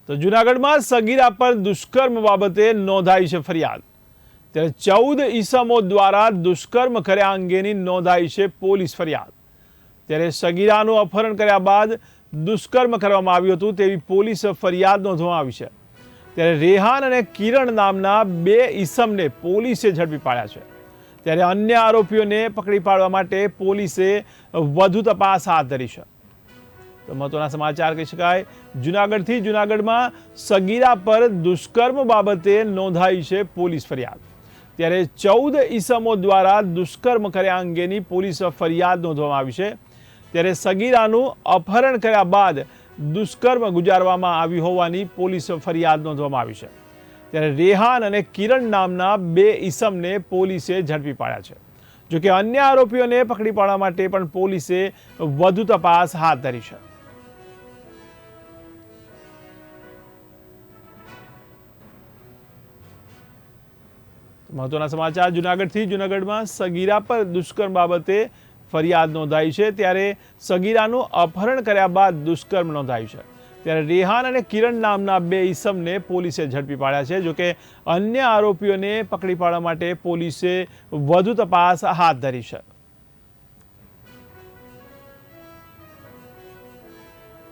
તો જૂનાગઢમાં સગીરા પર દુષ્કર્મ બાબતે નોંધાઈ છે ફરિયાદ। ત્યારે 14 ઈસમો દ્વારા દુષ્કર્મ કર્યા અંગેની નોંધાઈ છે પોલીસ ફરિયાદ। ત્યારે સગીરાનું અપહરણ કર્યા બાદ દુષ્કર્મ કરવામાં આવ્યું હતું તેવી પોલીસ ફરિયાદ નોંધવામાં આવી છે। ત્યારે રેહાન અને કિરણ નામના 2 ઈસમને પોલીસે ઝડપી પાડ્યા છે। ત્યારે અન્ય આરોપીઓને પકડી પાડવા માટે પોલીસે વધુ તપાસ હાથ ધરી છે। તો મહત્વના સમાચાર કહી શકાય, જૂનાગઢથી જૂનાગઢમાં સગીરા પર દુષ્કર્મ બાબતે નોંધાઈ છે પોલીસ ફરિયાદ। ત્યારે 14 ઈસમો દ્વારા દુષ્કર્મ કર્યા અંગેની પોલીસ ફરિયાદ નોંધવામાં આવી છે। ત્યારે સગીરાનું અપહરણ કર્યા બાદ દુષ્કર્મ ગુજારવામાં આવ્યું હોવાની પોલીસ ફરિયાદ નોંધવામાં આવી છે। ત્યારે રેહાન અને કિરણ નામના 2 ઈસમને પોલીસે ઝડપી પાડ્યા છે। જોકે અન્ય આરોપીઓને પકડી પાડવા માટે પણ પોલીસે વધુ તપાસ હાથ ધરી છે। મહત્વના સમાચાર, જૂનાગઢથી જૂનાગઢમાં સગીરા પર દુષ્કર્મ બાબતે ફરિયાદ નોંધાઈ છે। ત્યારે સગીરાનું અપહરણ કર્યા બાદ દુષ્કર્મ નોંધાયું છે। ત્યારે રેહાન અને કિરણ નામના 2 ઈસમને પોલીસે ઝડપી પાડ્યા છે। જોકે અન્ય આરોપીઓને પકડી પાડવા માટે પોલીસે વધુ તપાસ હાથ ધરી છે।